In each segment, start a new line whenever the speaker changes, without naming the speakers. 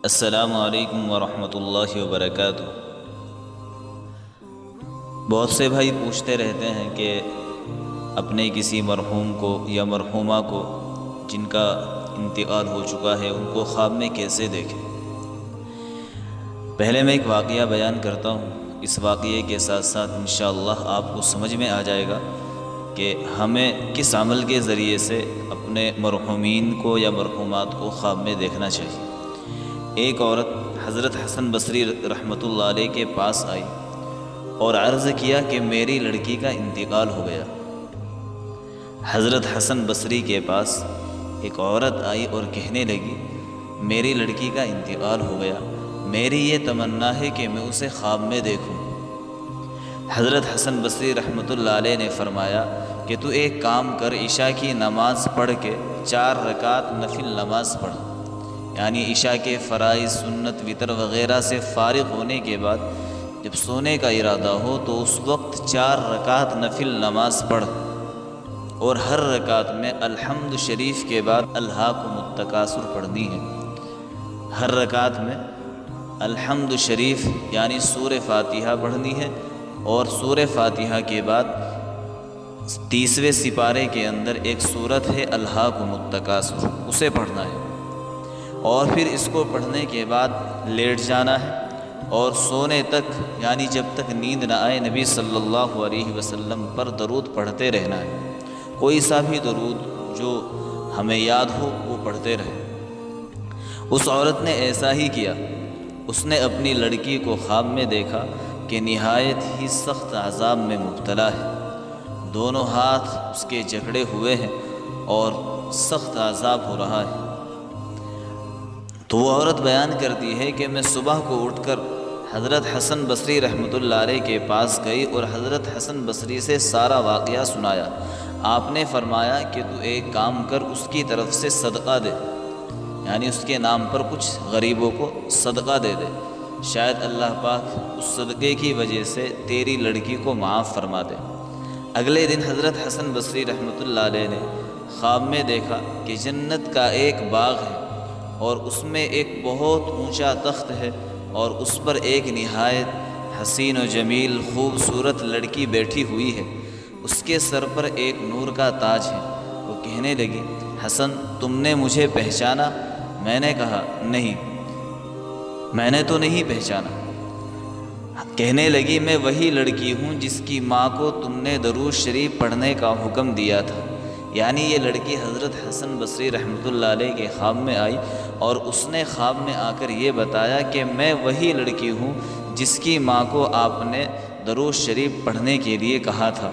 السلام علیکم ورحمۃ اللہ وبرکاتہ۔ بہت سے بھائی پوچھتے رہتے ہیں کہ اپنے کسی مرحوم کو یا مرحومہ کو جن کا انتقال ہو چکا ہے ان کو خواب میں کیسے دیکھیں۔ پہلے میں ایک واقعہ بیان کرتا ہوں، اس واقعے کے ساتھ ساتھ انشاءاللہ آپ کو سمجھ میں آ جائے گا کہ ہمیں کس عمل کے ذریعے سے اپنے مرحومین کو یا مرحومات کو خواب میں دیکھنا چاہیے۔ ایک عورت حضرت حسن بصری رحمۃ اللہ علیہ کے پاس آئی اور عرض کیا کہ میری لڑکی کا انتقال ہو گیا۔ حضرت حسن بصری کے پاس ایک عورت آئی اور کہنے لگی میری لڑکی کا انتقال ہو گیا، میری یہ تمنا ہے کہ میں اسے خواب میں دیکھوں۔ حضرت حسن بصری رحمۃ اللہ علیہ نے فرمایا کہ تو ایک کام کر، عشاء کی نماز پڑھ کے 4 رکعت نفل نماز پڑھ، یعنی عشاء کے فرائض، سنت، وتر وغیرہ سے فارغ ہونے کے بعد جب سونے کا ارادہ ہو تو اس وقت 4 رکعت نفل نماز پڑھ، اور ہر رکعت میں الحمد شریف کے بعد الہاکم التکاثر پڑھنی ہے۔ ہر رکعت میں الحمد شریف یعنی سورہ فاتحہ پڑھنی ہے، اور سورہ فاتحہ کے بعد 30ویں سپارے کے اندر ایک سورت ہے الہاکم التکاثر، اسے پڑھنا ہے، اور پھر اس کو پڑھنے کے بعد لیٹ جانا ہے اور سونے تک یعنی جب تک نیند نہ آئے نبی صلی اللہ علیہ وسلم پر درود پڑھتے رہنا ہے۔ کوئی سا بھی درود جو ہمیں یاد ہو وہ پڑھتے رہے۔ اس عورت نے ایسا ہی کیا۔ اس نے اپنی لڑکی کو خواب میں دیکھا کہ نہایت ہی سخت عذاب میں مبتلا ہے، دونوں ہاتھ اس کے جکڑے ہوئے ہیں اور سخت عذاب ہو رہا ہے۔ تو وہ عورت بیان کرتی ہے کہ میں صبح کو اٹھ کر حضرت حسن بصری رحمۃ اللہ علیہ کے پاس گئی اور حضرت حسن بصری سے سارا واقعہ سنایا۔ آپ نے فرمایا کہ تو ایک کام کر، اس کی طرف سے صدقہ دے، یعنی اس کے نام پر کچھ غریبوں کو صدقہ دے دے، شاید اللہ پاک اس صدقے کی وجہ سے تیری لڑکی کو معاف فرما دے۔ اگلے دن حضرت حسن بصری رحمۃ اللہ علیہ نے خواب میں دیکھا کہ جنت کا ایک باغ ہے اور اس میں ایک بہت اونچا تخت ہے، اور اس پر ایک نہایت حسین و جمیل خوبصورت لڑکی بیٹھی ہوئی ہے، اس کے سر پر ایک نور کا تاج ہے۔ وہ کہنے لگی حسن تم نے مجھے پہچانا؟ میں نے کہا نہیں، میں نے تو نہیں پہچانا۔ کہنے لگی میں وہی لڑکی ہوں جس کی ماں کو تم نے درود شریف پڑھنے کا حکم دیا تھا۔ یعنی یہ لڑکی حضرت حسن بصری رحمۃ اللہ علیہ کے خواب میں آئی اور اس نے خواب میں آ کر یہ بتایا کہ میں وہی لڑکی ہوں جس کی ماں کو آپ نے درود شریف پڑھنے کے لیے کہا تھا۔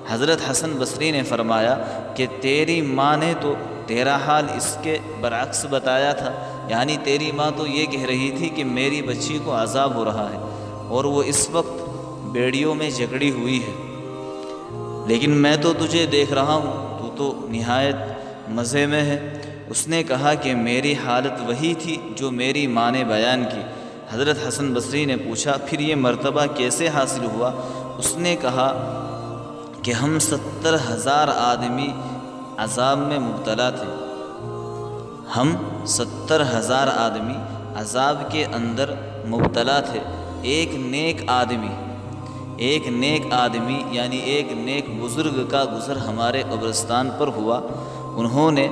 حضرت حسن بصری نے فرمایا کہ تیری ماں نے تو تیرا حال اس کے برعکس بتایا تھا، یعنی تیری ماں تو یہ کہہ رہی تھی کہ میری بچی کو عذاب ہو رہا ہے اور وہ اس وقت بیڑیوں میں جکڑی ہوئی ہے، لیکن میں تو تجھے دیکھ رہا ہوں تو نہایت مزے میں ہے۔ اس نے کہا کہ میری حالت وہی تھی جو میری ماں نے بیان کی۔ حضرت حسن بصری نے پوچھا پھر یہ مرتبہ کیسے حاصل ہوا؟ اس نے کہا کہ ہم 70,000 آدمی عذاب میں مبتلا تھے، ہم 70,000 آدمی عذاب کے اندر مبتلا تھے۔ ایک نیک آدمی یعنی ایک نیک بزرگ کا گزر ہمارے قبرستان پر ہوا، انہوں نے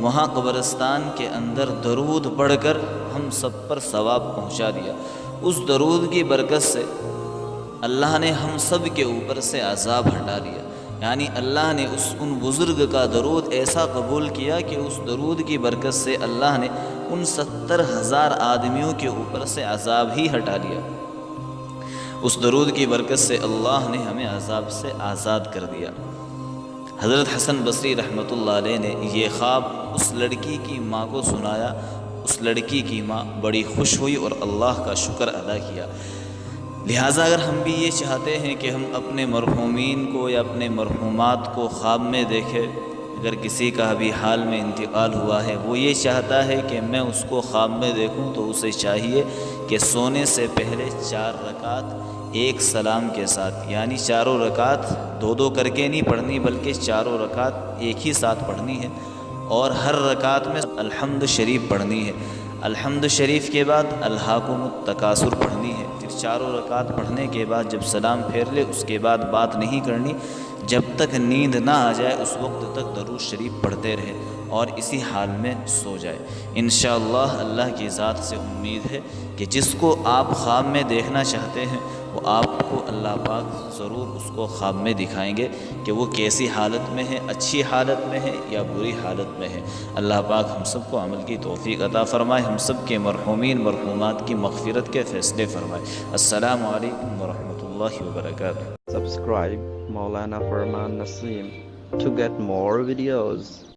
وہاں قبرستان کے اندر درود پڑھ کر ہم سب پر ثواب پہنچا دیا۔ اس درود کی برکت سے اللہ نے ہم سب کے اوپر سے عذاب ہٹا دیا، یعنی اللہ نے ان بزرگ کا درود ایسا قبول کیا کہ اس درود کی برکت سے اللہ نے ان 70,000 آدمیوں کے اوپر سے عذاب ہی ہٹا دیا۔ اس درود کی برکت سے اللہ نے ہمیں عذاب سے آزاد کر دیا۔ حضرت حسن بصری رحمۃ اللہ علیہ نے یہ خواب اس لڑکی کی ماں کو سنایا۔ اس لڑکی کی ماں بڑی خوش ہوئی اور اللہ کا شکر ادا کیا۔ لہٰذا اگر ہم بھی یہ چاہتے ہیں کہ ہم اپنے مرحومین کو یا اپنے مرحومات کو خواب میں دیکھیں، اگر کسی کا بھی حال میں انتقال ہوا ہے، وہ یہ چاہتا ہے کہ میں اس کو خواب میں دیکھوں، تو اسے چاہیے کہ سونے سے پہلے 4 رکعت ایک سلام کے ساتھ، یعنی چاروں رکعت 2 کر کے نہیں پڑھنی بلکہ چاروں رکعت ایک ہی ساتھ پڑھنی ہے، اور ہر رکعت میں الحمد شریف پڑھنی ہے۔ الحمد شریف کے بعد الہاکم التکاثر پڑھنی ہے، پھر چاروں رکعت پڑھنے کے بعد جب سلام پھیر لے اس کے بعد بات نہیں کرنی، جب تک نیند نہ آ جائے اس وقت تک درود شریف پڑھتے رہے اور اسی حال میں سو جائے۔ انشاءاللہ اللہ کی ذات سے امید ہے کہ جس کو آپ خواب میں دیکھنا چاہتے ہیں وہ آپ کو اللہ پاک ضرور اس کو خواب میں دکھائیں گے کہ وہ کیسی حالت میں ہے، اچھی حالت میں ہے یا بری حالت میں ہے۔ اللہ پاک ہم سب کو عمل کی توفیق عطا فرمائے، ہم سب کے مرحومین مرحومات کی مغفرت کے فیصلے فرمائے۔ السلام علیکم ورحمۃ اللہ وبرکاتہ۔
Subscribe Maulana Farman Naseem to get more videos.